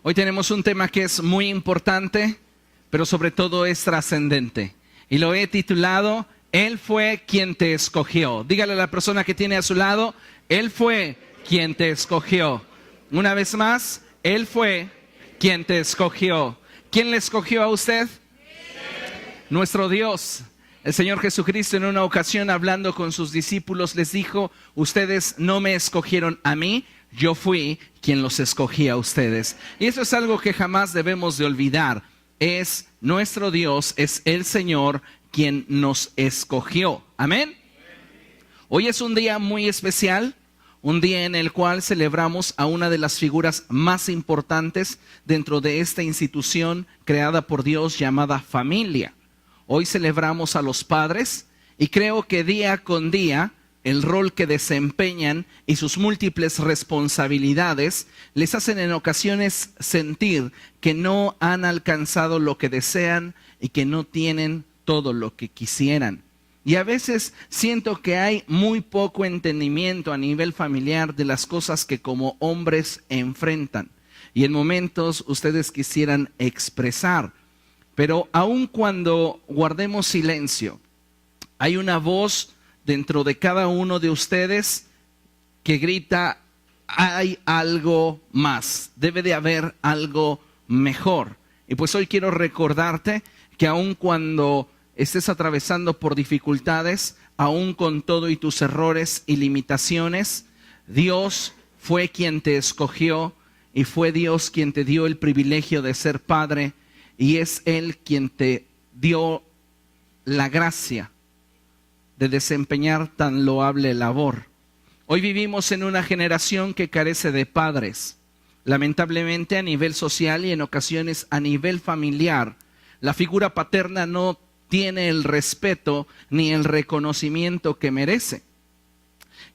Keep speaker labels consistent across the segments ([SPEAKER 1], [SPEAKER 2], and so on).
[SPEAKER 1] Hoy tenemos un tema que es muy importante, pero sobre todo es trascendente. Y lo he titulado, Él fue quien te escogió. Dígale a la persona que tiene a su lado, Él fue quien te escogió. Una vez más, Él fue quien te escogió. ¿Quién le escogió a usted? Nuestro Dios. El Señor Jesucristo en una ocasión hablando con sus discípulos les dijo, ustedes no me escogieron a mí, yo fui quien los escogí a ustedes. Y eso es algo que jamás debemos de olvidar. Es nuestro Dios, es el Señor quien nos escogió. Amén. Hoy es un día muy especial, un día en el cual celebramos a una de las figuras más importantes dentro de esta institución creada por Dios llamada familia. Hoy celebramos a los padres y creo que día con día el rol que desempeñan y sus múltiples responsabilidades les hacen en ocasiones sentir que no han alcanzado lo que desean y que no tienen todo lo que quisieran. Y a veces siento que hay muy poco entendimiento a nivel familiar de las cosas que como hombres enfrentan. Y en momentos ustedes quisieran expresar. Pero aun cuando guardemos silencio, hay una voz dentro de cada uno de ustedes que grita, hay algo más, debe de haber algo mejor. Y pues hoy quiero recordarte que aun cuando estés atravesando por dificultades, aun con todo y tus errores y limitaciones, Dios fue quien te escogió y fue Dios quien te dio el privilegio de ser padre. Y es Él quien te dio la gracia de desempeñar tan loable labor. Hoy vivimos en una generación que carece de padres. Lamentablemente a nivel social y en ocasiones a nivel familiar, la figura paterna no tiene el respeto ni el reconocimiento que merece.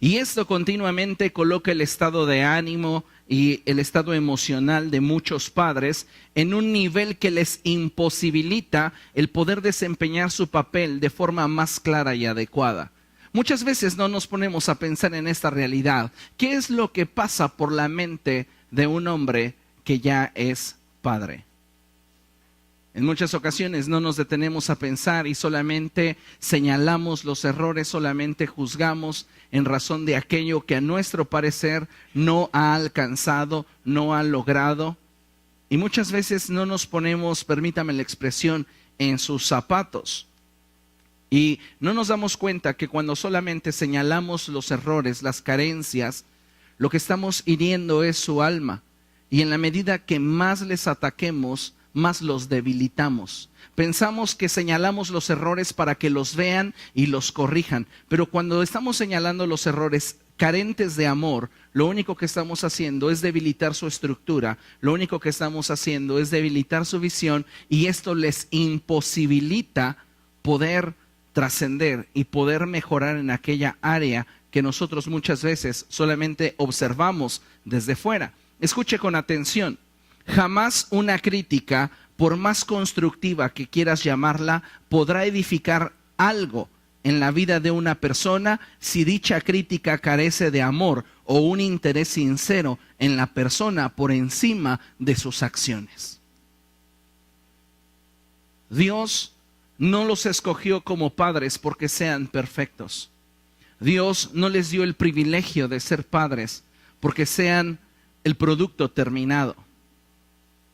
[SPEAKER 1] Y esto continuamente coloca el estado de ánimo y el estado emocional de muchos padres en un nivel que les imposibilita el poder desempeñar su papel de forma más clara y adecuada. Muchas veces no nos ponemos a pensar en esta realidad. ¿Qué es lo que pasa por la mente de un hombre que ya es padre? En muchas ocasiones no nos detenemos a pensar y solamente señalamos los errores, solamente juzgamos en razón de aquello que a nuestro parecer no ha alcanzado, no ha logrado. Y muchas veces no nos ponemos, permítame la expresión, en sus zapatos. Y no nos damos cuenta que cuando solamente señalamos los errores, las carencias, lo que estamos hiriendo es su alma. Y en la medida que más les ataquemos, más los debilitamos. Pensamos que señalamos los errores para que los vean y los corrijan, pero cuando estamos señalando los errores carentes de amor, lo único que estamos haciendo es debilitar su estructura, lo único que estamos haciendo es debilitar su visión y esto les imposibilita poder trascender y poder mejorar en aquella área que nosotros muchas veces solamente observamos desde fuera. Escuche con atención. Jamás una crítica, por más constructiva que quieras llamarla, podrá edificar algo en la vida de una persona si dicha crítica carece de amor o un interés sincero en la persona por encima de sus acciones. Dios no los escogió como padres porque sean perfectos. Dios no les dio el privilegio de ser padres porque sean el producto terminado.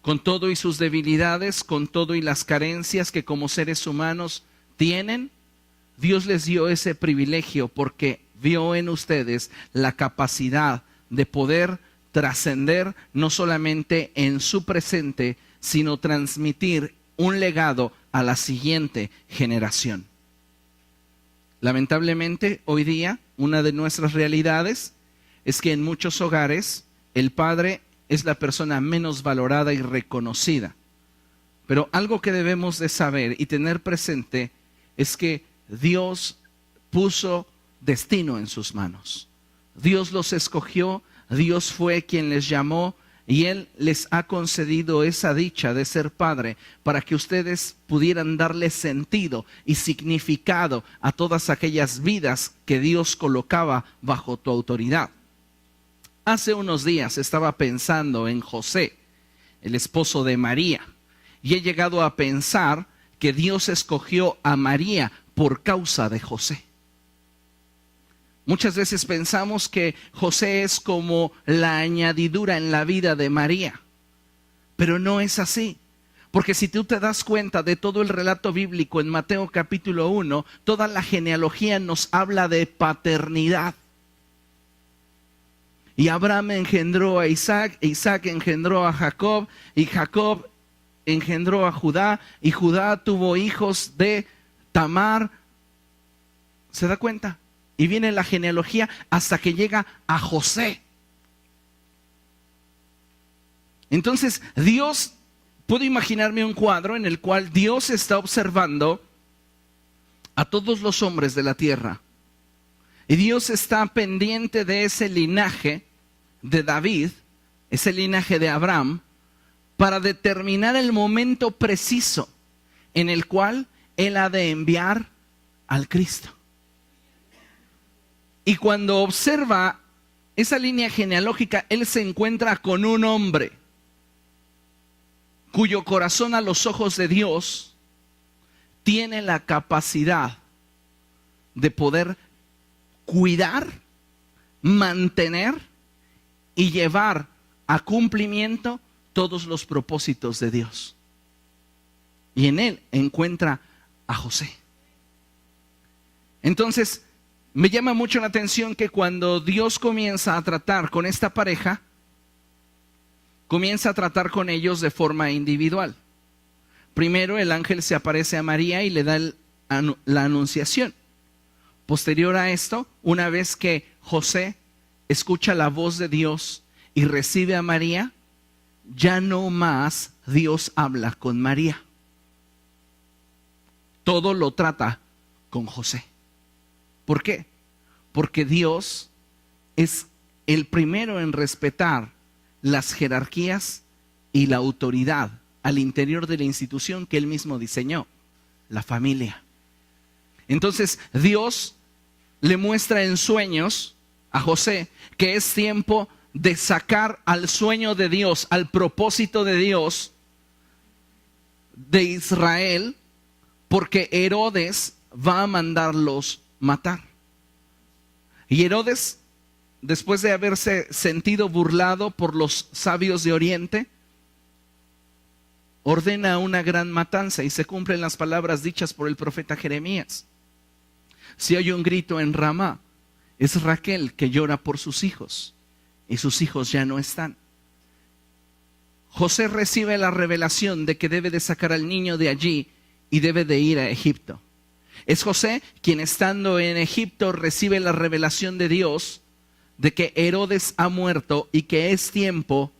[SPEAKER 1] Con todo y sus debilidades, con todo y las carencias que como seres humanos tienen, Dios les dio ese privilegio porque vio en ustedes la capacidad de poder trascender no solamente en su presente, sino transmitir un legado a la siguiente generación. Lamentablemente, hoy día, una de nuestras realidades es que en muchos hogares el padre es la persona menos valorada y reconocida. Pero algo que debemos de saber y tener presente es que Dios puso destino en sus manos. Dios los escogió, Dios fue quien les llamó y Él les ha concedido esa dicha de ser padre para que ustedes pudieran darle sentido y significado a todas aquellas vidas que Dios colocaba bajo tu autoridad. Hace unos días estaba pensando en José el esposo de María. Y he llegado a pensar que Dios escogió a María por causa de José. Muchas veces pensamos que José es como la añadidura en la vida de María, pero no es así. Porque si tú te das cuenta de todo el relato bíblico en Mateo capítulo 1, toda la genealogía nos habla de paternidad. Y Abraham engendró a Isaac, Isaac engendró a Jacob, y Jacob engendró a Judá, y Judá tuvo hijos de Tamar. ¿Se da cuenta? Y viene la genealogía hasta que llega a José. Entonces, Dios, puedo imaginarme un cuadro en el cual Dios está observando a todos los hombres de la tierra. Y Dios está pendiente de ese linaje de David, ese linaje de Abraham, para determinar el momento preciso en el cual Él ha de enviar al Cristo. Y cuando observa esa línea genealógica, Él se encuentra con un hombre cuyo corazón a los ojos de Dios tiene la capacidad de poder cuidar, mantener y llevar a cumplimiento todos los propósitos de Dios. Y en él encuentra a José. Entonces, me llama mucho la atención que cuando Dios comienza a tratar con esta pareja, comienza a tratar con ellos de forma individual. Primero el ángel se aparece a María y le da la anunciación. Posterior a esto, una vez que José escucha la voz de Dios y recibe a María, ya no más Dios habla con María. Todo lo trata con José. ¿Por qué? Porque Dios es el primero en respetar las jerarquías y la autoridad al interior de la institución que Él mismo diseñó, la familia. Entonces Dios le muestra en sueños a José que es tiempo de sacar al sueño de Dios, al propósito de Dios de Israel, porque Herodes va a mandarlos matar. Y Herodes, después de haberse sentido burlado por los sabios de Oriente, ordena una gran matanza y se cumplen las palabras dichas por el profeta Jeremías. Se oye un grito en Ramá, es Raquel que llora por sus hijos y sus hijos ya no están. José recibe la revelación de que debe de sacar al niño de allí y debe de ir a Egipto. Es José quien, estando en Egipto, recibe la revelación de Dios de que Herodes ha muerto y que es tiempo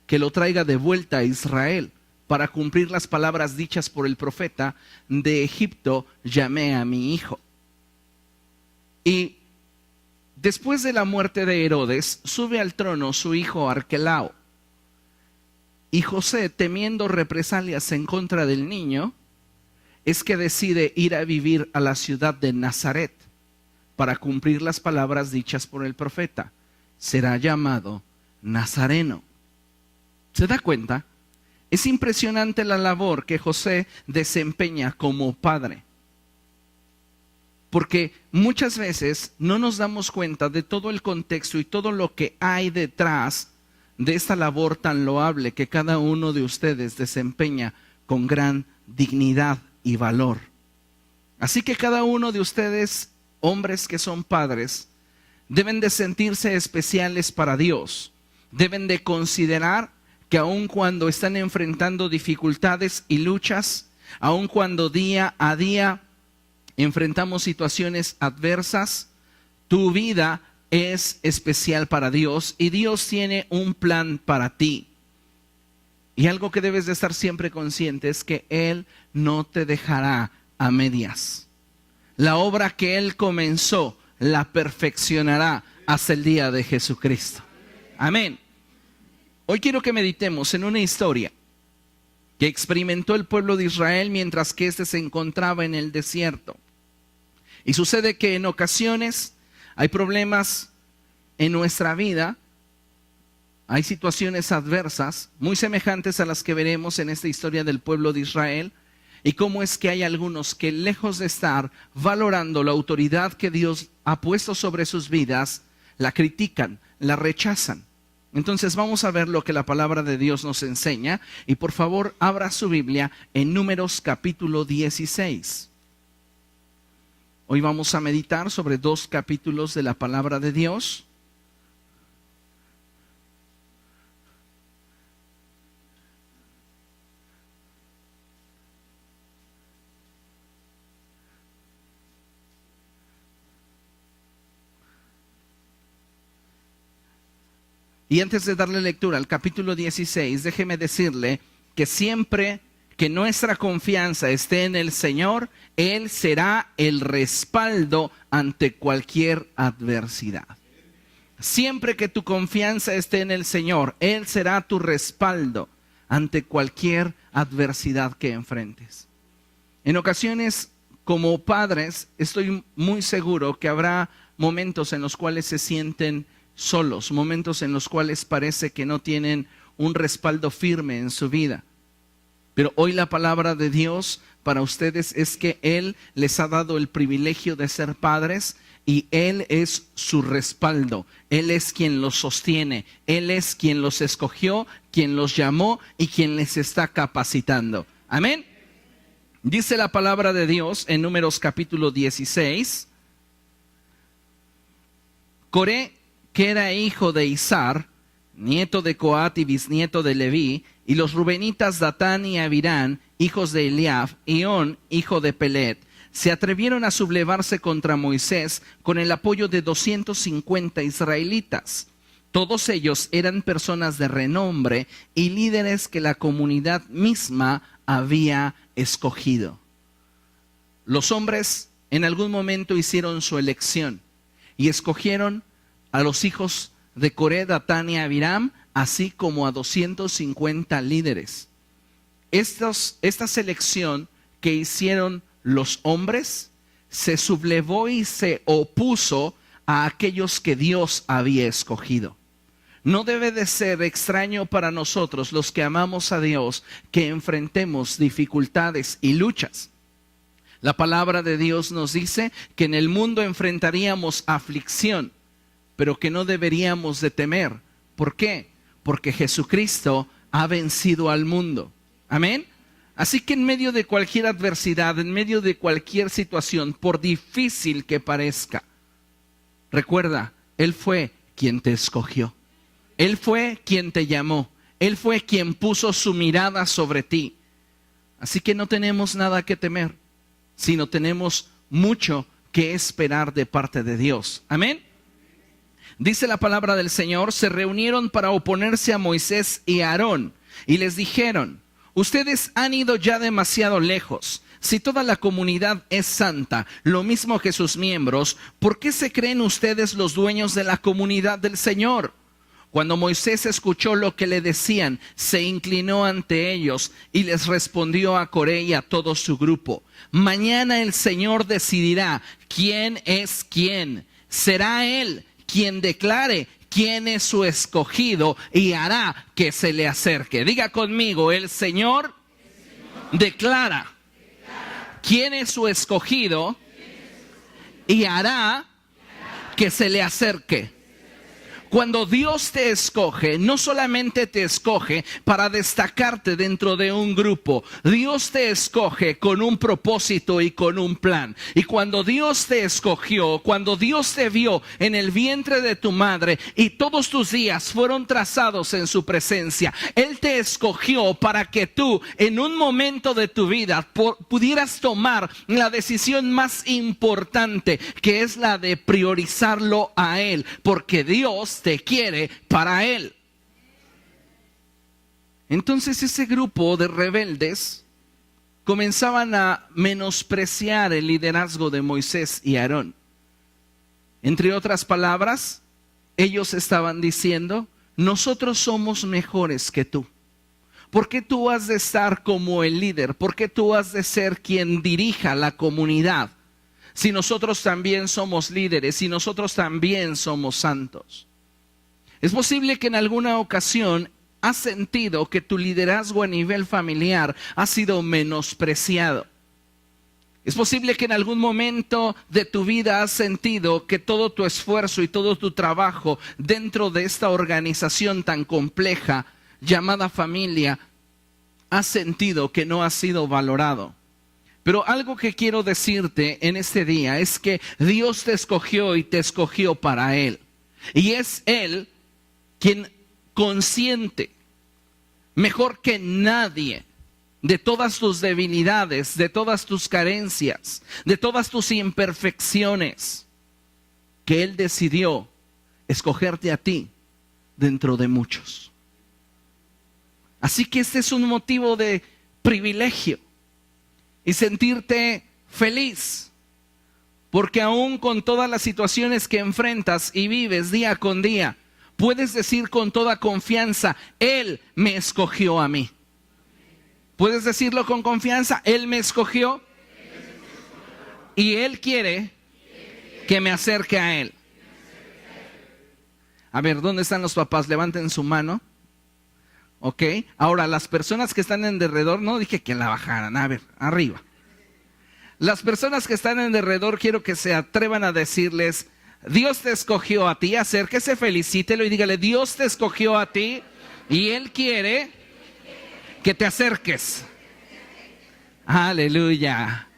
[SPEAKER 1] que lo traiga de vuelta a Israel para cumplir las palabras dichas por el profeta: de Egipto llamé a mi hijo. Y después de la muerte de Herodes, sube al trono su hijo Arquelao. Y José, temiendo represalias en contra del niño, es que decide ir a vivir a la ciudad de Nazaret para cumplir las palabras dichas por el profeta: será llamado Nazareno. ¿Se da cuenta? Es impresionante la labor que José desempeña como padre. Porque muchas veces no nos damos cuenta de todo el contexto y todo lo que hay detrás de esta labor tan loable que cada uno de ustedes desempeña con gran dignidad y valor. Así que cada uno de ustedes, hombres que son padres, deben de sentirse especiales para Dios. Deben de considerar que aun cuando están enfrentando dificultades y luchas, aun cuando día a día enfrentamos situaciones adversas, tu vida es especial para Dios y Dios tiene un plan para ti. Y algo que debes de estar siempre consciente es que Él no te dejará a medias. La obra que Él comenzó la perfeccionará hasta el día de Jesucristo. Amén. Hoy quiero que meditemos en una historia que experimentó el pueblo de Israel mientras que éste se encontraba en el desierto. Y sucede que en ocasiones hay problemas en nuestra vida Hay situaciones adversas muy semejantes a las que veremos en esta historia del pueblo de Israel, y cómo es que hay algunos que, lejos de estar valorando la autoridad que Dios ha puesto sobre sus vidas, la critican, la rechazan. Entonces vamos a ver lo que la palabra de Dios nos enseña, y por favor abra su Biblia en Números capítulo 16. Hoy vamos a meditar sobre 2 capítulos de la palabra de Dios. Y antes de darle lectura al capítulo 16, déjeme decirle que siempre que nuestra confianza esté en el Señor, Él será el respaldo ante cualquier adversidad. Siempre que tu confianza esté en el Señor, Él será tu respaldo ante cualquier adversidad que enfrentes. En ocasiones, como padres, estoy muy seguro que habrá momentos en los cuales se sienten solos, momentos en los cuales parece que no tienen un respaldo firme en su vida. Pero hoy la palabra de Dios para ustedes es que Él les ha dado el privilegio de ser padres y Él es su respaldo. Él es quien los sostiene, Él es quien los escogió, quien los llamó y quien les está capacitando. Amén. Dice la palabra de Dios en Números capítulo 16. Coré, que era hijo de Izar, nieto de Coat y bisnieto de Leví, y los rubenitas Datán y Abirán, hijos de Eliab, y On, hijo de Pelet, se atrevieron a sublevarse contra Moisés con el apoyo de 250 israelitas. Todos ellos eran personas de renombre y líderes que la comunidad misma había escogido. Los hombres en algún momento hicieron su elección y escogieron a los hijos de Coré, Datán y Abiram, así como a 250 líderes. Esta selección que hicieron los hombres se sublevó y se opuso a aquellos que Dios había escogido. No debe de ser extraño para nosotros, los que amamos a Dios, que enfrentemos dificultades y luchas. La palabra de Dios nos dice que en el mundo enfrentaríamos aflicción, pero que no deberíamos de temer. ¿Por qué? Porque Jesucristo ha vencido al mundo. Amén. Así que en medio de cualquier adversidad, en medio de cualquier situación, por difícil que parezca, recuerda, Él fue quien te escogió. Él fue quien te llamó. Él fue quien puso su mirada sobre ti. Así que no tenemos nada que temer, sino tenemos mucho que esperar de parte de Dios. Amén. Dice la palabra del Señor, se reunieron para oponerse a Moisés y a Aarón y les dijeron: ustedes han ido ya demasiado lejos. Si toda la comunidad es santa, lo mismo que sus miembros, ¿por qué se creen ustedes los dueños de la comunidad del Señor? Cuando Moisés escuchó lo que le decían, se inclinó ante ellos y les respondió a Coré y a todo su grupo: mañana el Señor decidirá quién es quién. Será Él quien declare quién es su escogido y hará que se le acerque. Diga conmigo: el Señor declara quién es su escogido y hará que se le acerque. Cuando Dios te escoge, no solamente te escoge para destacarte dentro de un grupo. Dios te escoge con un propósito y con un plan. Y cuando Dios te escogió, cuando Dios te vio en el vientre de tu madre y todos tus días fueron trazados en su presencia, Él te escogió para que tú en un momento de tu vida pudieras tomar la decisión más importante, que es la de priorizarlo a Él, porque Dios te quiere para Él. Entonces ese grupo de rebeldes comenzaban a menospreciar el liderazgo de Moisés y Aarón. Entre otras palabras, ellos estaban diciendo: nosotros somos mejores que tú. ¿Por qué tú has de estar como el líder? ¿Por qué tú has de ser quien dirija la comunidad? Si nosotros también somos líderes, si nosotros también somos santos. Es posible que en alguna ocasión has sentido que tu liderazgo a nivel familiar ha sido menospreciado. Es posible que en algún momento de tu vida has sentido que todo tu esfuerzo y todo tu trabajo dentro de esta organización tan compleja llamada familia, has sentido que no ha sido valorado. Pero algo que quiero decirte en este día es que Dios te escogió y te escogió para Él. Y es Él quien consciente, mejor que nadie, de todas tus debilidades, de todas tus carencias, de todas tus imperfecciones, que Él decidió escogerte a ti dentro de muchos. Así que este es un motivo de privilegio y sentirte feliz, porque aún con todas las situaciones que enfrentas y vives día con día, puedes decir con toda confianza, Él me escogió a mí. Puedes decirlo con confianza, Él me escogió y Él quiere que me acerque a Él. A ver, ¿dónde están los papás? Levanten su mano. Ok, ahora las personas que están en derredor, no dije que la bajaran, a ver, arriba. Las personas que están en derredor quiero que se atrevan a decirles, Dios te escogió a ti, acérquese, felicítelo y dígale, Dios te escogió a ti y Él quiere que te acerques. Aleluya.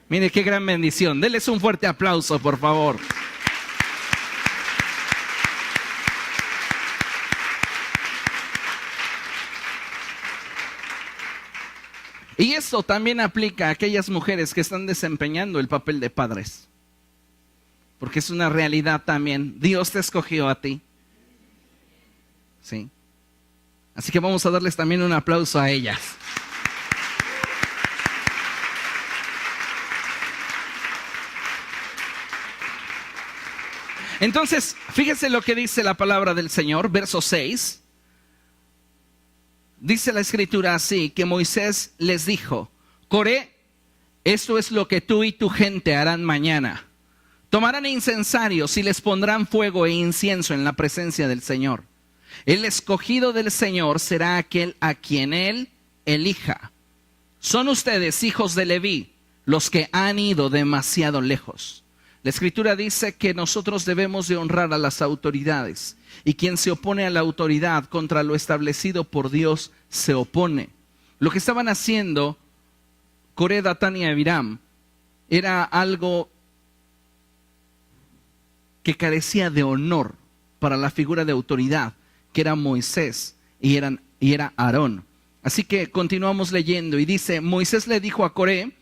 [SPEAKER 1] Mire qué gran bendición. Denles un fuerte aplauso, por favor. Y esto también aplica a aquellas mujeres que están desempeñando el papel de padres. Porque es una realidad también. Dios te escogió a ti. Sí. Así que vamos a darles también un aplauso a ellas. Entonces, fíjese lo que dice la palabra del Señor, verso 6. Dice la escritura así, que Moisés les dijo, Coré, esto es lo que tú y tu gente harán mañana. Tomarán incensarios y les pondrán fuego e incienso en la presencia del Señor. El escogido del Señor será aquel a quien Él elija. Son ustedes, hijos de Leví, los que han ido demasiado lejos. La Escritura dice que nosotros debemos de honrar a las autoridades. Y quien se opone a la autoridad contra lo establecido por Dios se opone. Lo que estaban haciendo Coré, Datán y Abiram era algo que carecía de honor para la figura de autoridad, que era Moisés y era Aarón. Así que continuamos leyendo y dice, Moisés le dijo a Coré,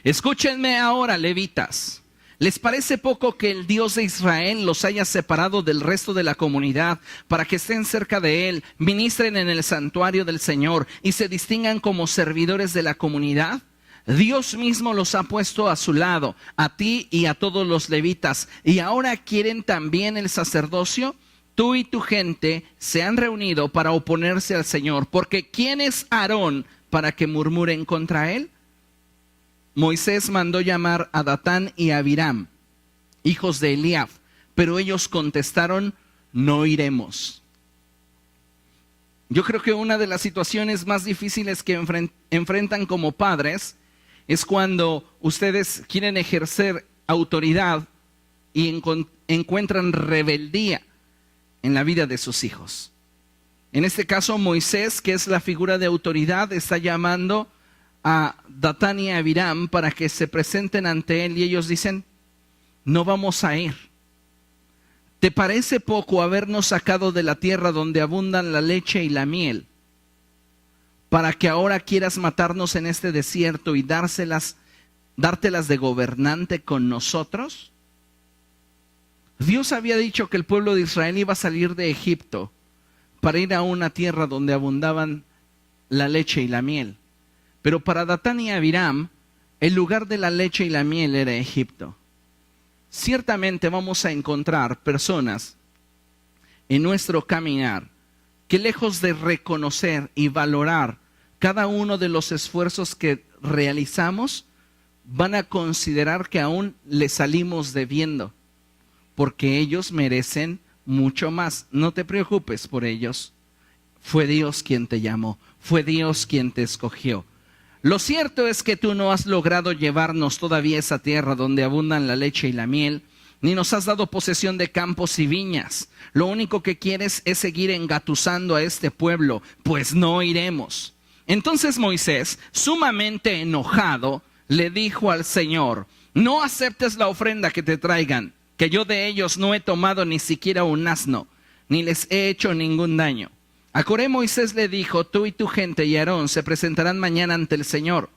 [SPEAKER 1] escúchenme ahora, levitas. ¿Les parece poco que el Dios de Israel los haya separado del resto de la comunidad para que estén cerca de Él, ministren en el santuario del Señor y se distingan como servidores de la comunidad? Dios mismo los ha puesto a su lado, a ti y a todos los levitas, y ahora quieren también el sacerdocio. Tú y tu gente se han reunido para oponerse al Señor, porque ¿quién es Aarón para que murmuren contra él? Moisés mandó llamar a Datán y a Abiram, hijos de Eliab, pero ellos contestaron, no iremos. Yo creo que una de las situaciones más difíciles que enfrentan como padres es cuando ustedes quieren ejercer autoridad y encuentran rebeldía en la vida de sus hijos. En este caso, Moisés, que es la figura de autoridad, está llamando a Datán y a Abiram para que se presenten ante él y ellos dicen, no vamos a ir. ¿Te parece poco habernos sacado de la tierra donde abundan la leche y la miel, para que ahora quieras matarnos en este desierto y dártelas de gobernante con nosotros? Dios había dicho que el pueblo de Israel iba a salir de Egipto para ir a una tierra donde abundaban la leche y la miel. Pero para Datán y Abiram, el lugar de la leche y la miel era Egipto. Ciertamente vamos a encontrar personas en nuestro caminar que lejos de reconocer y valorar cada uno de los esfuerzos que realizamos, van a considerar que aún les salimos debiendo, porque ellos merecen mucho más. No te preocupes por ellos. Fue Dios quien te llamó, fue Dios quien te escogió. Lo cierto es que tú no has logrado llevarnos todavía a esa tierra donde abundan la leche y la miel, ni nos has dado posesión de campos y viñas. Lo único que quieres es seguir engatusando a este pueblo, pues no iremos. Entonces Moisés, sumamente enojado, le dijo al Señor: no aceptes la ofrenda que te traigan, que yo de ellos no he tomado ni siquiera un asno, ni les he hecho ningún daño. A Coré Moisés le dijo: tú y tu gente y Aarón se presentarán mañana ante el Señor.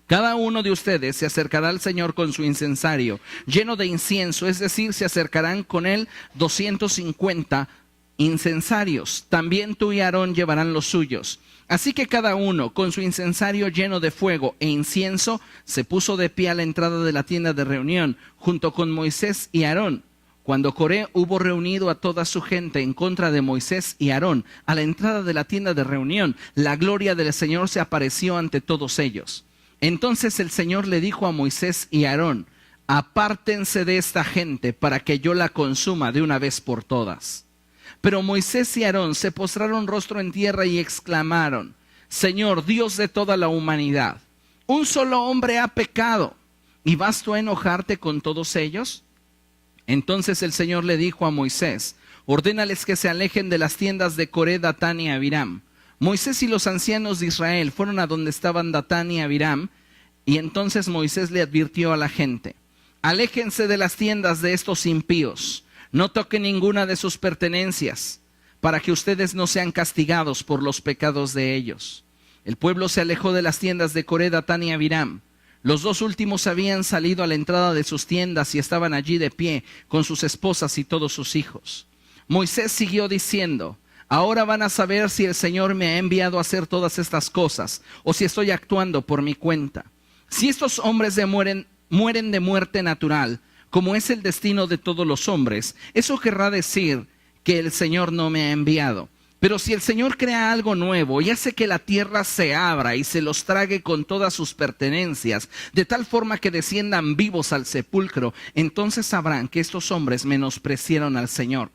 [SPEAKER 1] Cada uno de ustedes se acercará al Señor con su incensario lleno de incienso, es decir, se acercarán con él 250 incensarios. También tú y Aarón llevarán los suyos. Así que cada uno, con su incensario lleno de fuego e incienso, se puso de pie a la entrada de la tienda de reunión, junto con Moisés y Aarón. Cuando Coré hubo reunido a toda su gente en contra de Moisés y Aarón, a la entrada de la tienda de reunión, la gloria del Señor se apareció ante todos ellos. Entonces el Señor le dijo a Moisés y Aarón: apártense de esta gente para que yo la consuma de una vez por todas. Pero Moisés y Aarón se postraron rostro en tierra y exclamaron: Señor, Dios de toda la humanidad, un solo hombre ha pecado, ¿y vas tú a enojarte con todos ellos? Entonces el Señor le dijo a Moisés: ordénales que se alejen de las tiendas de Coré, Datán y Abiram. Moisés y los ancianos de Israel fueron a donde estaban Datán y Abiram, y entonces Moisés le advirtió a la gente: aléjense de las tiendas de estos impíos, no toquen ninguna de sus pertenencias, para que ustedes no sean castigados por los pecados de ellos. El pueblo se alejó de las tiendas de Coré, Datán y Abiram. Los dos últimos habían salido a la entrada de sus tiendas y estaban allí de pie con sus esposas y todos sus hijos. Moisés siguió diciendo: ahora van a saber si el Señor me ha enviado a hacer todas estas cosas o si estoy actuando por mi cuenta. Si estos hombres mueren de muerte natural, como es el destino de todos los hombres, eso querrá decir que el Señor no me ha enviado. Pero si el Señor crea algo nuevo y hace que la tierra se abra y se los trague con todas sus pertenencias, de tal forma que desciendan vivos al sepulcro, entonces sabrán que estos hombres menospreciaron al Señor.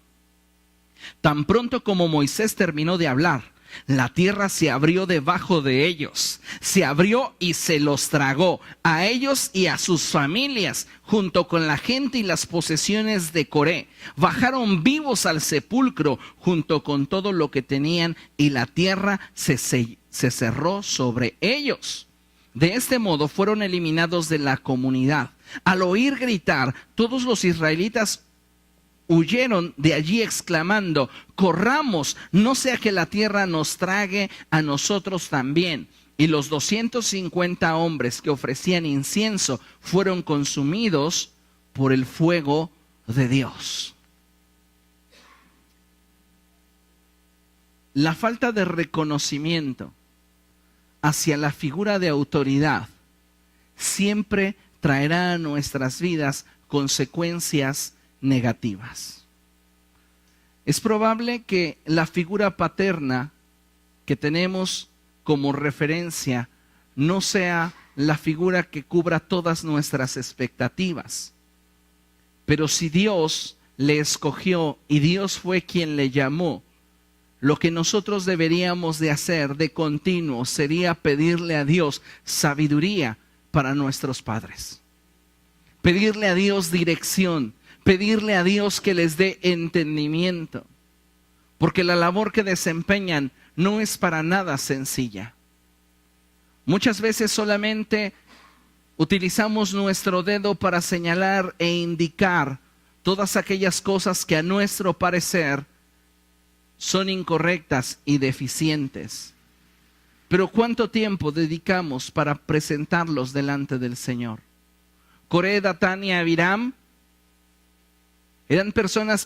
[SPEAKER 1] Tan pronto como Moisés terminó de hablar, la tierra se abrió debajo de ellos, se abrió y se los tragó, a ellos y a sus familias, junto con la gente y las posesiones de Coré. Bajaron vivos al sepulcro, junto con todo lo que tenían, y la tierra se cerró sobre ellos. De este modo fueron eliminados de la comunidad. Al oír gritar, todos los israelitas huyeron de allí exclamando: corramos, no sea que la tierra nos trague a nosotros también. Y los 250 hombres que ofrecían incienso fueron consumidos por el fuego de Dios. La falta de reconocimiento hacia la figura de autoridad siempre traerá a nuestras vidas consecuencias negativas. Es probable que la figura paterna que tenemos como referencia no sea la figura que cubra todas nuestras expectativas. Pero si Dios le escogió y Dios fue quien le llamó, lo que nosotros deberíamos de hacer de continuo sería pedirle a Dios sabiduría para nuestros padres. Pedirle a Dios dirección. Pedirle a Dios que les dé entendimiento, porque la labor que desempeñan no es para nada sencilla. Muchas veces solamente utilizamos nuestro dedo para señalar e indicar todas aquellas cosas que a nuestro parecer son incorrectas y deficientes. Pero ¿cuánto tiempo dedicamos para presentarlos delante del Señor? Coré, Datán y Abiram eran personas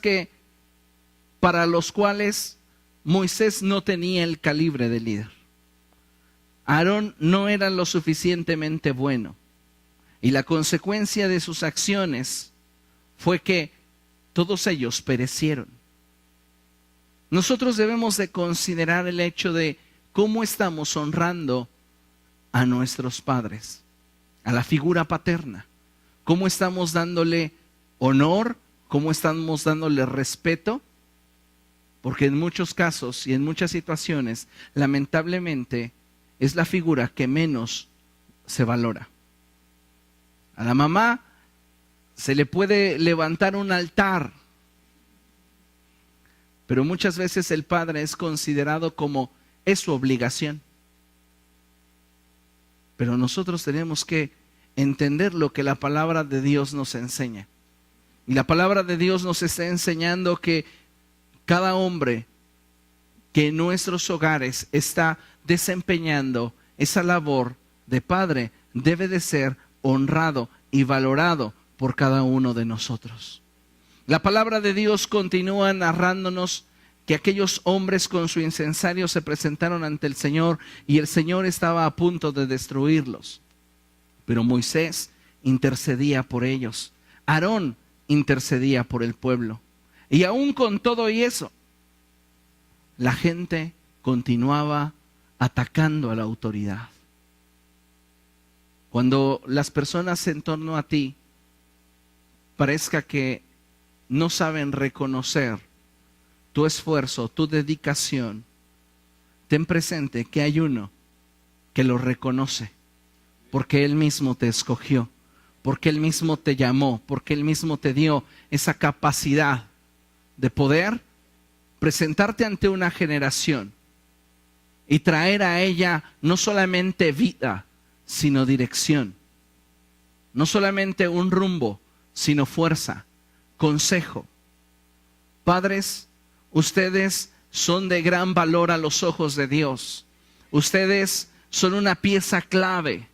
[SPEAKER 1] para los cuales Moisés no tenía el calibre de líder. Aarón no era lo suficientemente bueno. Y la consecuencia de sus acciones fue que todos ellos perecieron. Nosotros debemos de considerar el hecho de cómo estamos honrando a nuestros padres, a la figura paterna. Cómo estamos dándole honor, cómo estamos dándole respeto, porque en muchos casos y en muchas situaciones, lamentablemente, es la figura que menos se valora. A la mamá se le puede levantar un altar, pero muchas veces el padre es considerado como es su obligación. Pero nosotros tenemos que entender lo que la palabra de Dios nos enseña. Y la palabra de Dios nos está enseñando que cada hombre que en nuestros hogares está desempeñando esa labor de padre debe de ser honrado y valorado por cada uno de nosotros. La palabra de Dios continúa narrándonos que aquellos hombres con su incensario se presentaron ante el Señor y el Señor estaba a punto de destruirlos. Pero Moisés intercedía por ellos. Aarón intercedía por el pueblo. Y aún con todo y eso, la gente continuaba atacando a la autoridad. Cuando las personas en torno a ti parezca que no saben reconocer tu esfuerzo, tu dedicación, ten presente que hay uno que lo reconoce, porque Él mismo te escogió, porque Él mismo te llamó, porque Él mismo te dio esa capacidad de poder presentarte ante una generación y traer a ella no solamente vida, sino dirección, no solamente un rumbo, sino fuerza, consejo. Padres, ustedes son de gran valor a los ojos de Dios. Ustedes son una pieza clave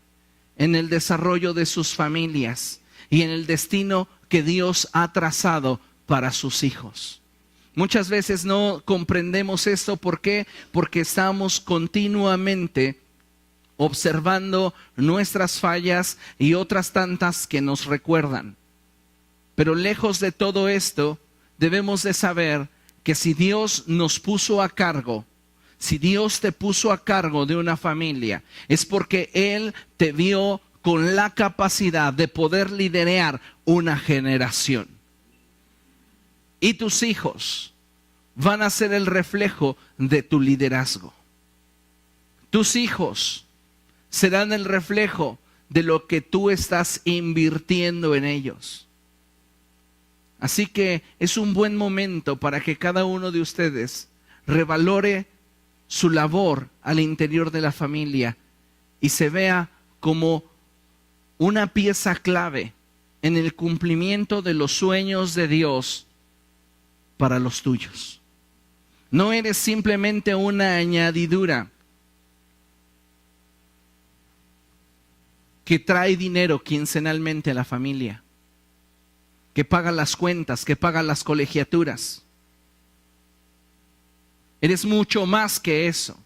[SPEAKER 1] en el desarrollo de sus familias y en el destino que Dios ha trazado para sus hijos. Muchas veces no comprendemos esto. ¿Por qué? Porque estamos continuamente observando nuestras fallas y otras tantas que nos recuerdan. Pero lejos de todo esto, debemos de saber que si Dios nos puso a cargo, si Dios te puso a cargo de una familia, es porque Él te vio con la capacidad de poder liderar una generación. Y tus hijos van a ser el reflejo de tu liderazgo. Tus hijos serán el reflejo de lo que tú estás invirtiendo en ellos. Así que es un buen momento para que cada uno de ustedes revalore su labor al interior de la familia y se vea como una pieza clave en el cumplimiento de los sueños de Dios para los tuyos. No eres simplemente una añadidura que trae dinero quincenalmente a la familia, que paga las cuentas, que paga las colegiaturas. Eres mucho más que eso.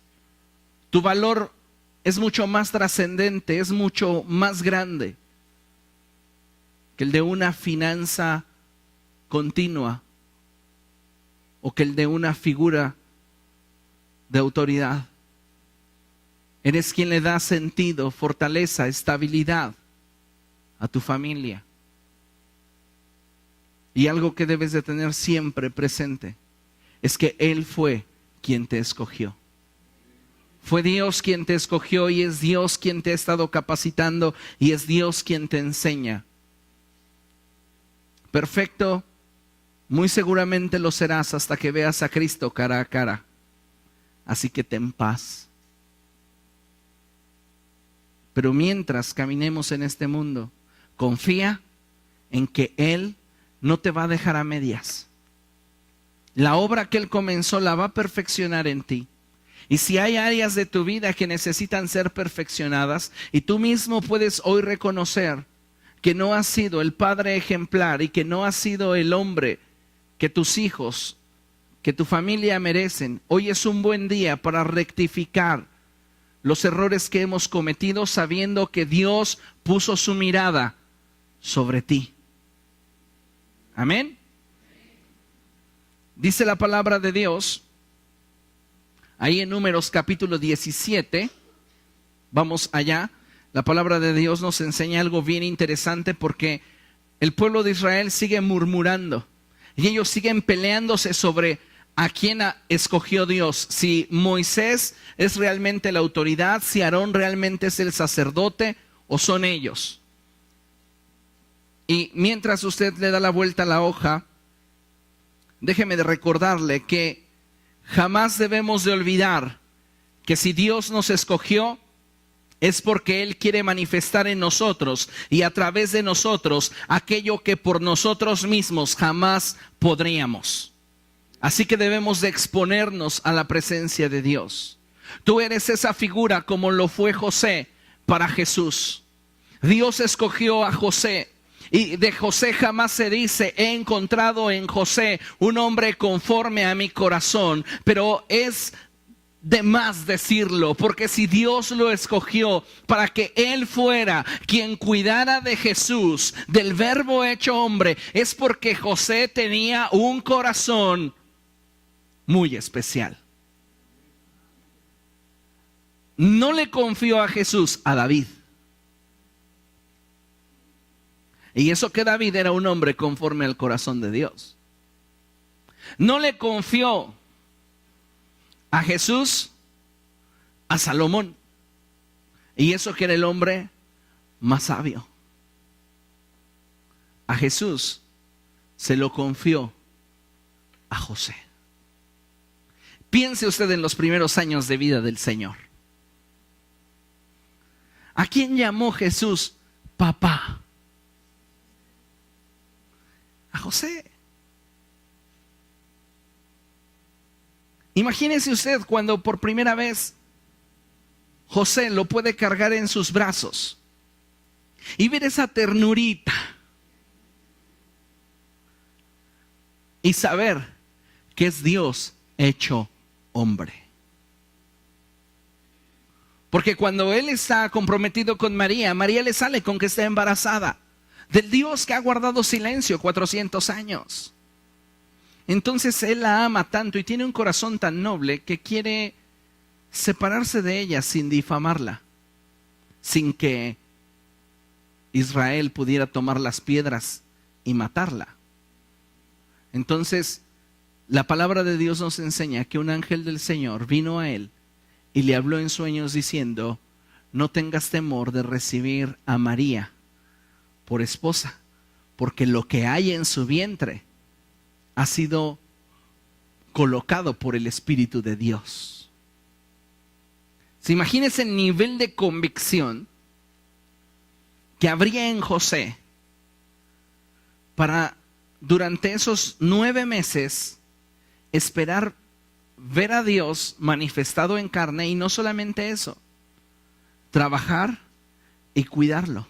[SPEAKER 1] Tu valor es mucho más trascendente, es mucho más grande que el de una finanza continua o que el de una figura de autoridad. Eres quien le da sentido, fortaleza, estabilidad a tu familia. Y algo que debes de tener siempre presente es que Él fue quien te escogió. Fue Dios quien te escogió y es Dios quien te ha estado capacitando y es Dios quien te enseña. Perfecto, muy seguramente lo serás hasta que veas a Cristo cara a cara. Así que ten paz. Pero mientras caminemos en este mundo, confía en que Él no te va a dejar a medias. La obra que Él comenzó la va a perfeccionar en ti. Y si hay áreas de tu vida que necesitan ser perfeccionadas y tú mismo puedes hoy reconocer que no has sido el padre ejemplar y que no has sido el hombre que tus hijos, que tu familia merecen, hoy es un buen día para rectificar los errores que hemos cometido sabiendo que Dios puso su mirada sobre ti. Amén. Dice la palabra de Dios, ahí en Números capítulo 17, vamos allá, la palabra de Dios nos enseña algo bien interesante porque el pueblo de Israel sigue murmurando. Y ellos siguen peleándose sobre a quién escogió Dios. Si Moisés es realmente la autoridad, si Aarón realmente es el sacerdote o son ellos. Y mientras usted le da la vuelta a la hoja, déjeme de recordarle que jamás debemos de olvidar que si Dios nos escogió, es porque Él quiere manifestar en nosotros y a través de nosotros aquello que por nosotros mismos jamás podríamos. Así que debemos de exponernos a la presencia de Dios. Tú eres esa figura como lo fue José para Jesús. Dios escogió a José. Y de José jamás se dice, he encontrado en José un hombre conforme a mi corazón. Pero es de más decirlo, porque si Dios lo escogió para que Él fuera quien cuidara de Jesús, del Verbo hecho hombre, es porque José tenía un corazón muy especial. No le confió a Jesús a David. Y eso que David era un hombre conforme al corazón de Dios. No le confió a Jesús a Salomón. Y eso que era el hombre más sabio. A Jesús se lo confió a José. Piense usted en los primeros años de vida del Señor. ¿A quién llamó Jesús papá? A José. Imagínese usted cuando por primera vez José lo puede cargar en sus brazos y ver esa ternurita y saber que es Dios hecho hombre. Porque cuando él está comprometido con María, María le sale con que está embarazada del Dios que ha guardado silencio 400 años. Entonces él la ama tanto y tiene un corazón tan noble que quiere separarse de ella sin difamarla, sin que Israel pudiera tomar las piedras y matarla. Entonces la palabra de Dios nos enseña que un ángel del Señor vino a él y le habló en sueños diciendo, no tengas temor de recibir a María por esposa, porque lo que hay en su vientre ha sido colocado por el Espíritu de Dios. ¿Se imagina ese nivel de convicción que habría en José para durante esos 9 meses esperar ver a Dios manifestado en carne? Y no solamente eso, trabajar y cuidarlo.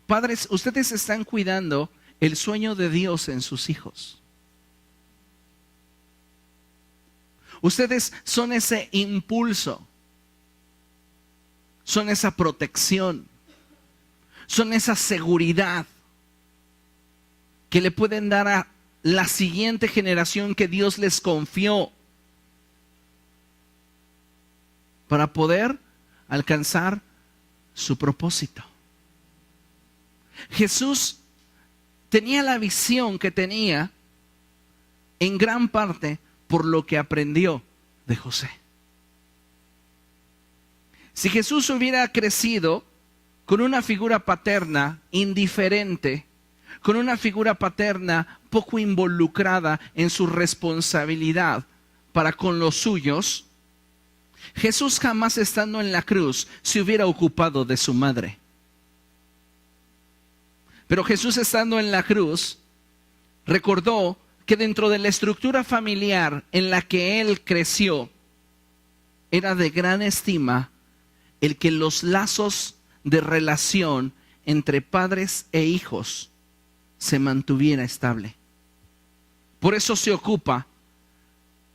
[SPEAKER 1] Padres, ustedes están cuidando el sueño de Dios en sus hijos. Ustedes son ese impulso, son esa protección, son esa seguridad que le pueden dar a la siguiente generación que Dios les confió para poder alcanzar su propósito. Jesús tenía la visión que tenía en gran parte por lo que aprendió de José. Si Jesús hubiera crecido con una figura paterna indiferente, con una figura paterna poco involucrada en su responsabilidad para con los suyos, Jesús jamás estando en la cruz se hubiera ocupado de su madre. Pero Jesús estando en la cruz recordó que dentro de la estructura familiar en la que él creció, era de gran estima el que los lazos de relación entre padres e hijos se mantuviera estable. Por eso se ocupa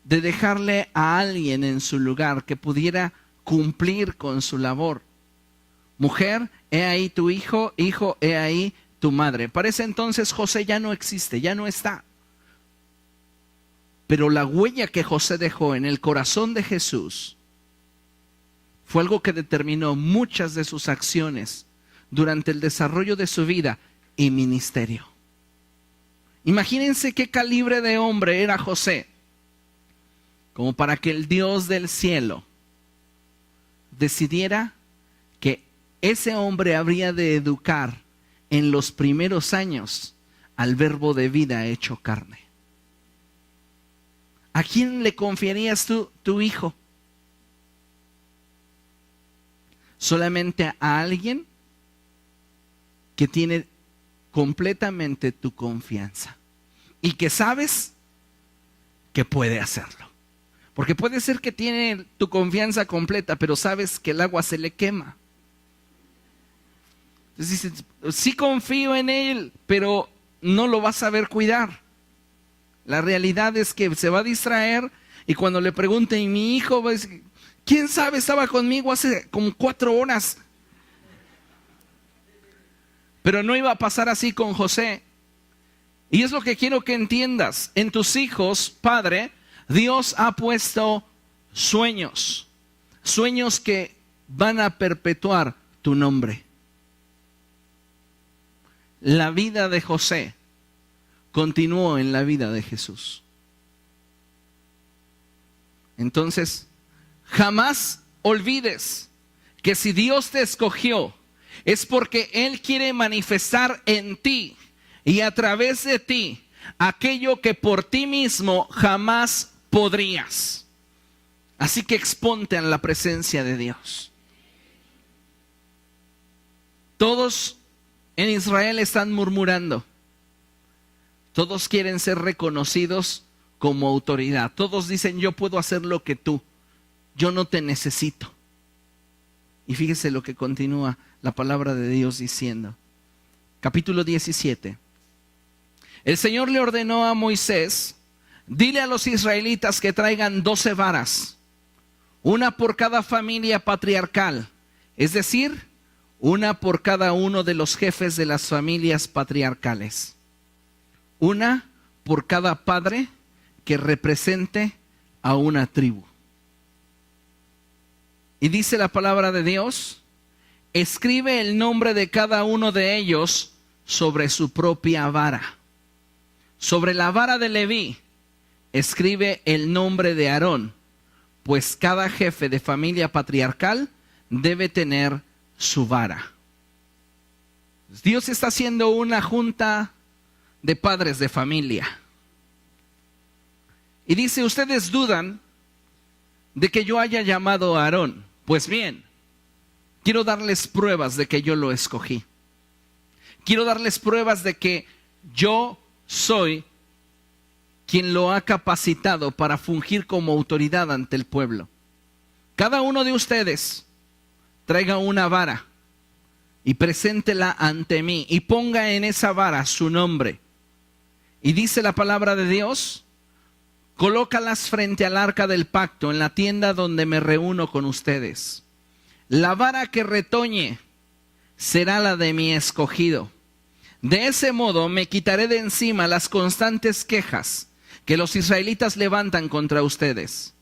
[SPEAKER 1] de dejarle a alguien en su lugar que pudiera cumplir con su labor. Mujer, he ahí tu hijo, hijo, he ahí tu madre. Para ese entonces José ya no existe, ya no está. Pero la huella que José dejó en el corazón de Jesús fue algo que determinó muchas de sus acciones durante el desarrollo de su vida y ministerio. Imagínense qué calibre de hombre era José, como para que el Dios del cielo decidiera que ese hombre habría de educar en los primeros años al verbo de vida hecho carne. ¿A quién le confiarías tú tu hijo? Solamente a alguien que tiene completamente tu confianza y que sabes que puede hacerlo. Porque puede ser que tiene tu confianza completa, pero sabes que el agua se le quema. Entonces dices, sí confío en él, pero no lo vas a saber cuidar. La realidad es que se va a distraer y cuando le pregunten, mi hijo va a decir, ¿quién sabe? Estaba conmigo hace como 4 horas. Pero no iba a pasar así con José. Y es lo que quiero que entiendas. En tus hijos, Padre, Dios ha puesto sueños. Sueños que van a perpetuar tu nombre. La vida de José continuó en la vida de Jesús. Entonces, jamás olvides que si Dios te escogió, es porque Él quiere manifestar en ti y a través de ti aquello que por ti mismo jamás podrías. Así que exponte en la presencia de Dios. Todos en Israel están murmurando. Todos quieren ser reconocidos como autoridad. Todos dicen, yo puedo hacer lo que tú. Yo no te necesito. Y fíjese lo que continúa la palabra de Dios diciendo. Capítulo 17. El Señor le ordenó a Moisés, dile a los israelitas que traigan 12 varas, una por cada familia patriarcal, es decir, una por cada uno de los jefes de las familias patriarcales. Una por cada padre que represente a una tribu. Y dice la palabra de Dios, escribe el nombre de cada uno de ellos sobre su propia vara. Sobre la vara de Leví, escribe el nombre de Aarón, pues cada jefe de familia patriarcal debe tener su vara. Dios está haciendo una junta de padres de familia. Y dice, ustedes dudan de que yo haya llamado a Aarón. Pues bien, quiero darles pruebas de que yo lo escogí. Quiero darles pruebas de que yo soy quien lo ha capacitado para fungir como autoridad ante el pueblo. Cada uno de ustedes traiga una vara y preséntela ante mí y ponga en esa vara su nombre. Y dice la palabra de Dios, colócalas frente al arca del pacto en la tienda donde me reúno con ustedes. La vara que retoñe será la de mi escogido. De ese modo me quitaré de encima las constantes quejas que los israelitas levantan contra ustedes.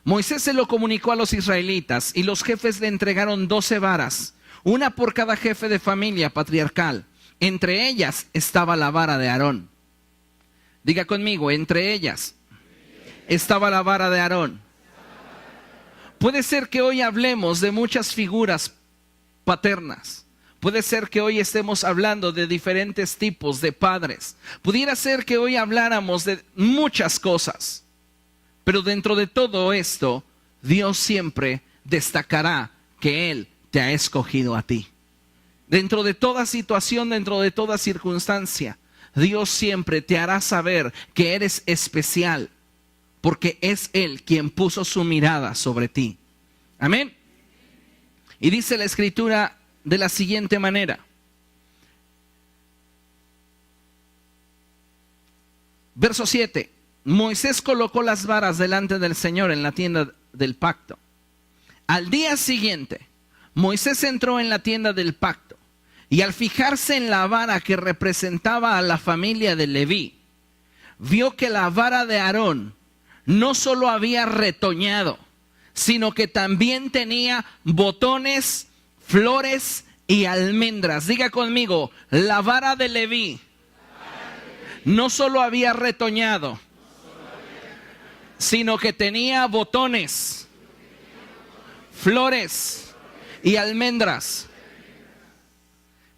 [SPEAKER 1] Moisés se lo comunicó a los israelitas y los jefes le entregaron 12 varas, una por cada jefe de familia patriarcal. Entre ellas estaba la vara de Aarón. Diga conmigo, entre ellas estaba la vara de Aarón. Puede ser que hoy hablemos de muchas figuras paternas. Puede ser que hoy estemos hablando de diferentes tipos de padres. Pudiera ser que hoy habláramos de muchas cosas. Pero dentro de todo esto, Dios siempre destacará que Él te ha escogido a ti. Dentro de toda situación, dentro de toda circunstancia, Dios siempre te hará saber que eres especial, porque es Él quien puso su mirada sobre ti. Amén. Y dice la Escritura de la siguiente manera. Verso 7. Moisés colocó las varas delante del Señor en la tienda del pacto. Al día siguiente, Moisés entró en la tienda del pacto y al fijarse en la vara que representaba a la familia de Leví, vio que la vara de Aarón no solo había retoñado, sino que también tenía botones, flores y almendras. Diga conmigo, la vara de Leví no solo había retoñado, sino que tenía botones, flores y almendras.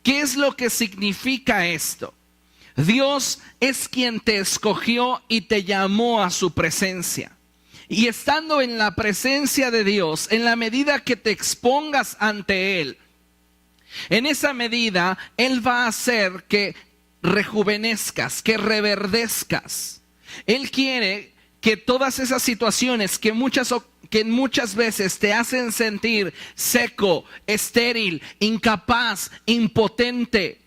[SPEAKER 1] ¿Qué es lo que significa esto? Dios es quien te escogió y te llamó a su presencia. Y estando en la presencia de Dios, en la medida que te expongas ante Él, en esa medida Él va a hacer que rejuvenezcas, que reverdezcas. Él quiere que todas esas situaciones que muchas veces te hacen sentir seco, estéril, incapaz, impotente,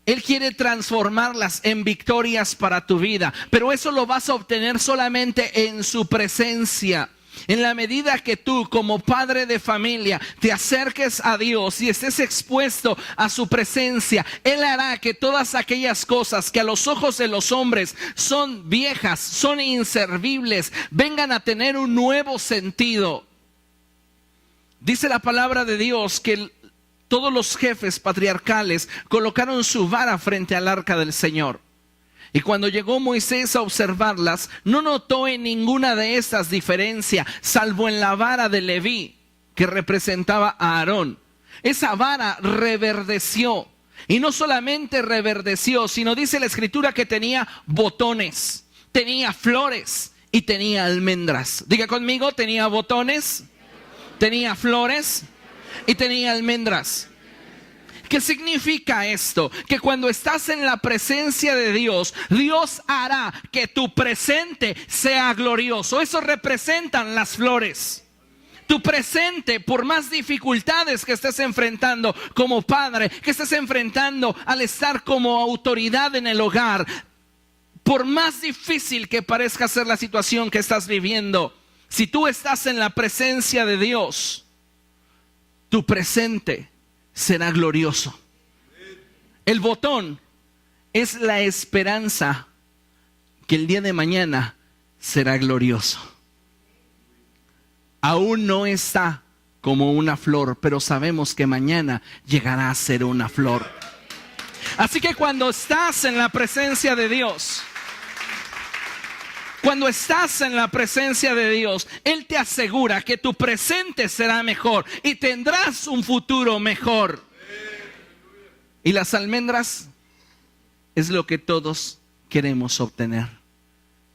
[SPEAKER 1] Él quiere transformarlas en victorias para tu vida. Pero eso lo vas a obtener solamente en su presencia. En la medida que tú, como padre de familia, te acerques a Dios y estés expuesto a su presencia, Él hará que todas aquellas cosas que a los ojos de los hombres son viejas, son inservibles, vengan a tener un nuevo sentido. Dice la palabra de Dios que todos los jefes patriarcales colocaron su vara frente al arca del Señor. Y cuando llegó Moisés a observarlas, no notó en ninguna de estas diferencia, salvo en la vara de Leví, que representaba a Aarón. Esa vara reverdeció. Y no solamente reverdeció, sino dice la Escritura que tenía botones, tenía flores y tenía almendras. Diga conmigo, tenía botones, tenía flores y tenía almendras. ¿Qué significa esto? Que cuando estás en la presencia de Dios, Dios hará que tu presente sea glorioso. Eso representan las flores. Tu presente, por más dificultades que estés enfrentando como padre, que estés enfrentando al estar como autoridad en el hogar, por más difícil que parezca ser la situación que estás viviendo, si tú estás en la presencia de Dios, tu presente será glorioso. El botón es la esperanza que el día de mañana será glorioso. Aún no está como una flor, pero sabemos que mañana llegará a ser una flor. Así que cuando estás en la presencia de Dios, cuando estás en la presencia de Dios, Él te asegura que tu presente será mejor y tendrás un futuro mejor. Y las almendras es lo que todos queremos obtener.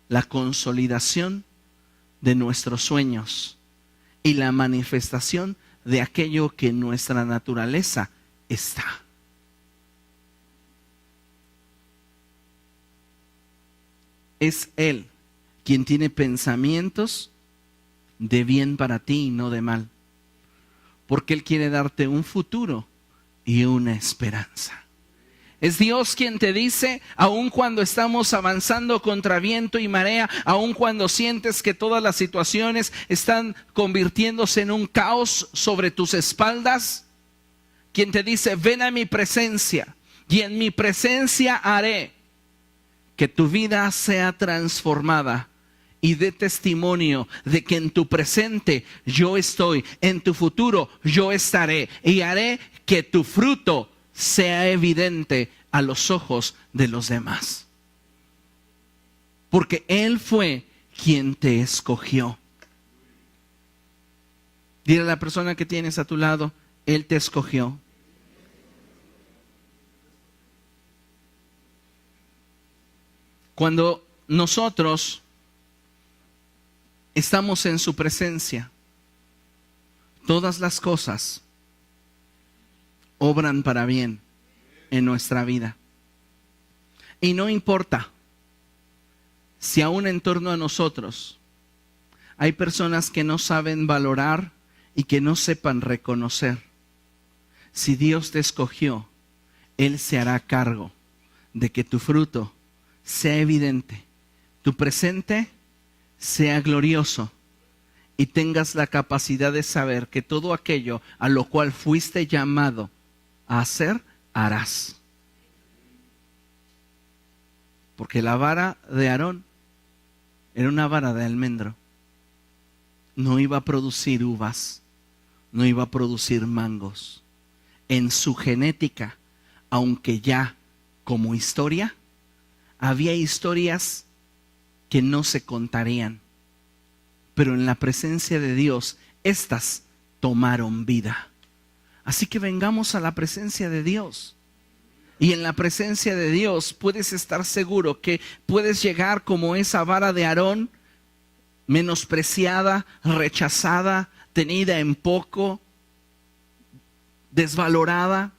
[SPEAKER 1] La consolidación de nuestros sueños y la manifestación de aquello que en nuestra naturaleza está. Es Él quien tiene pensamientos de bien para ti y no de mal. Porque Él quiere darte un futuro y una esperanza. Es Dios quien te dice, aun cuando estamos avanzando contra viento y marea, aun cuando sientes que todas las situaciones están convirtiéndose en un caos sobre tus espaldas, quien te dice, ven a mi presencia y en mi presencia haré que tu vida sea transformada y dé testimonio de que en tu presente yo estoy, en tu futuro yo estaré y haré que tu fruto sea evidente a los ojos de los demás. Porque Él fue quien te escogió. Dile a la persona que tienes a tu lado, Él te escogió. Cuando nosotros estamos en su presencia, todas las cosas obran para bien en nuestra vida. Y no importa si aún en torno a nosotros hay personas que no saben valorar y que no sepan reconocer. Si Dios te escogió, Él se hará cargo de que tu fruto sea evidente, tu presente sea glorioso y tengas la capacidad de saber que todo aquello a lo cual fuiste llamado a hacer, harás. Porque la vara de Aarón era una vara de almendro. No iba a producir uvas, no iba a producir mangos. En su genética, aunque ya como historia, había historias que no se contarían, pero en la presencia de Dios, estas tomaron vida. Así que vengamos a la presencia de Dios. Y en la presencia de Dios puedes estar seguro que puedes llegar como esa vara de Aarón, menospreciada, rechazada, tenida en poco, desvalorada.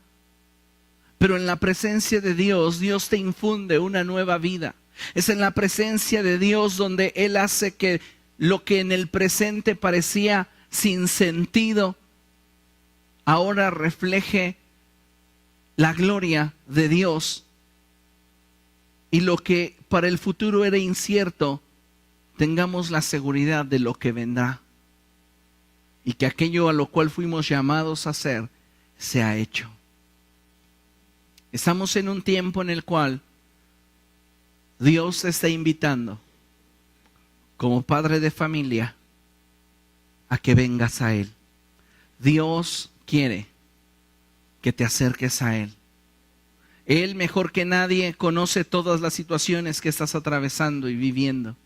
[SPEAKER 1] Pero en la presencia de Dios, Dios te infunde una nueva vida. Es en la presencia de Dios donde Él hace que lo que en el presente parecía sin sentido, ahora refleje la gloria de Dios. Y lo que para el futuro era incierto, tengamos la seguridad de lo que vendrá. Y que aquello a lo cual fuimos llamados a hacer, se ha hecho. Estamos en un tiempo en el cual Dios te está invitando, como padre de familia, a que vengas a Él. Dios quiere que te acerques a Él. Él, mejor que nadie, conoce todas las situaciones que estás atravesando y viviendo.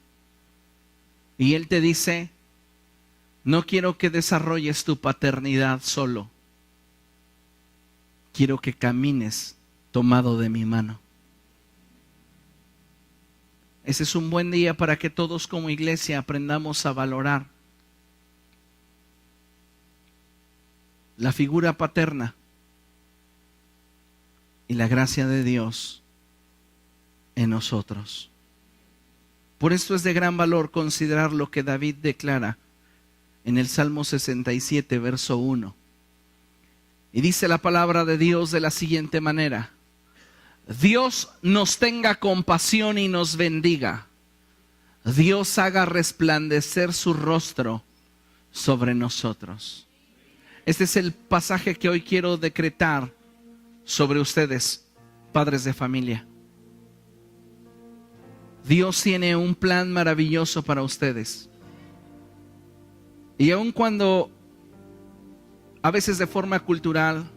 [SPEAKER 1] Y Él te dice: no quiero que desarrolles tu paternidad solo. Quiero que camines tomado de mi mano. Ese es un buen día para que todos como iglesia aprendamos a valorar la figura paterna y la gracia de Dios en nosotros. Por esto es de gran valor considerar lo que David declara en el Salmo 67, verso 1. Y dice la palabra de Dios de la siguiente manera: Dios nos tenga compasión y nos bendiga. Dios haga resplandecer su rostro sobre nosotros. Este es el pasaje que hoy quiero decretar sobre ustedes, padres de familia. Dios tiene un plan maravilloso para ustedes. Y aun cuando a veces de forma cultural,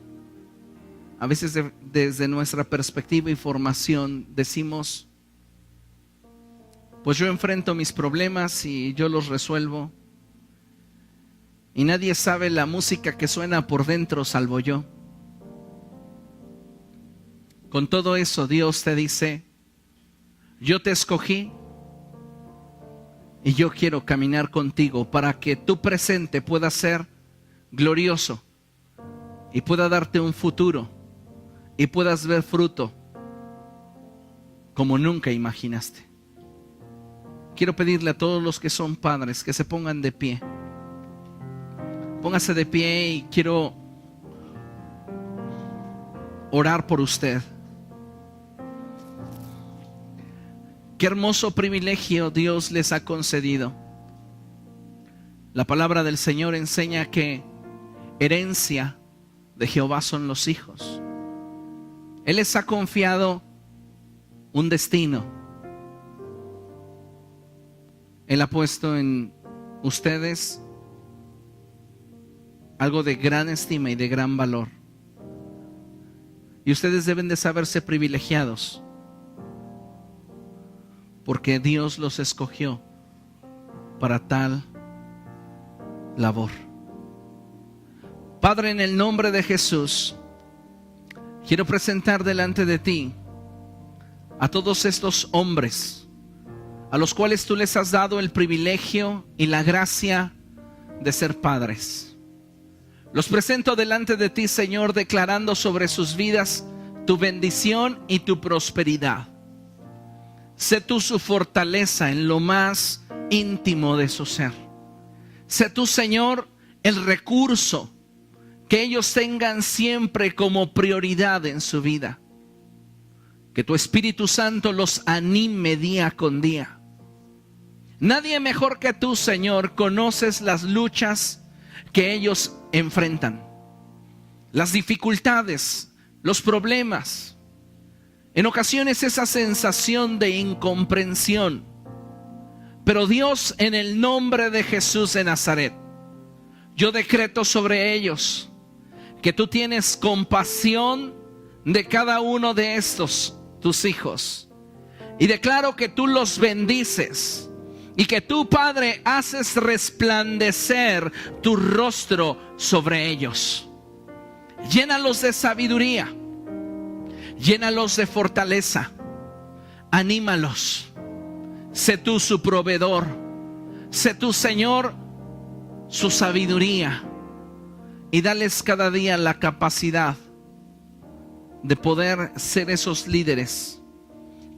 [SPEAKER 1] a veces desde nuestra perspectiva y formación decimos: pues yo enfrento mis problemas y yo los resuelvo, y nadie sabe la música que suena por dentro salvo yo. Con todo eso, Dios te dice: yo te escogí y yo quiero caminar contigo para que tu presente pueda ser glorioso y pueda darte un futuro y puedas ver fruto como nunca imaginaste. Quiero pedirle a todos los que son padres que se pongan de pie. Póngase de pie y quiero orar por usted. Qué hermoso privilegio Dios les ha concedido. La palabra del Señor enseña que herencia de Jehová son los hijos. Él les ha confiado un destino. Él ha puesto en ustedes algo de gran estima y de gran valor. Y ustedes deben de saberse privilegiados, porque Dios los escogió para tal labor. Padre, en el nombre de Jesús, quiero presentar delante de ti a todos estos hombres a los cuales tú les has dado el privilegio y la gracia de ser padres. Los presento delante de ti, Señor, declarando sobre sus vidas tu bendición y tu prosperidad. Sé tú su fortaleza en lo más íntimo de su ser. Sé tú, Señor, el recurso que ellos tengan siempre como prioridad en su vida. Que tu Espíritu Santo los anime día con día. Nadie mejor que tú, Señor, conoces las luchas que ellos enfrentan, las dificultades, los problemas. En ocasiones esa sensación de incomprensión. Pero Dios, en el nombre de Jesús de Nazaret, yo decreto sobre ellos que tú tienes compasión de cada uno de estos tus hijos Y declaro que tú los bendices y que tú, Padre, haces resplandecer tu rostro sobre ellos. Llénalos de sabiduría, llénalos de fortaleza, anímalos. Sé tú su proveedor, sé tú, Señor, su sabiduría, y dales cada día la capacidad de poder ser esos líderes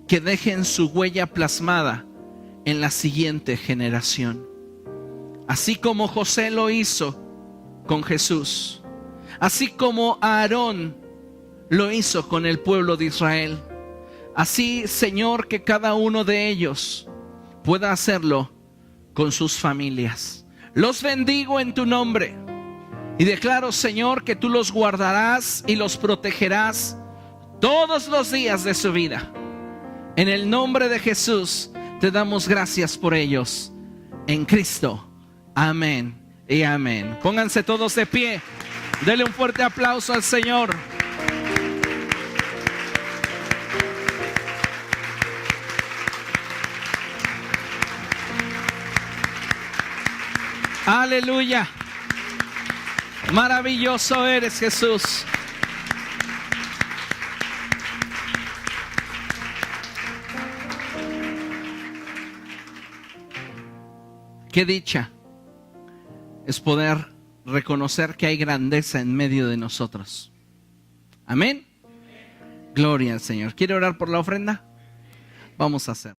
[SPEAKER 1] que dejen su huella plasmada en la siguiente generación. Así como José lo hizo con Jesús, así como Aarón lo hizo con el pueblo de Israel, así, Señor, que cada uno de ellos pueda hacerlo con sus familias. Los bendigo en tu nombre y declaro, Señor, que tú los guardarás y los protegerás todos los días de su vida. En el nombre de Jesús te damos gracias por ellos. En Cristo. Amén y amén. Pónganse todos de pie. Dele un fuerte aplauso al Señor. Aleluya. Maravilloso eres, Jesús. Qué dicha es poder reconocer que hay grandeza en medio de nosotros. Amén. Gloria al Señor. ¿Quiere orar por la ofrenda? Vamos a hacer.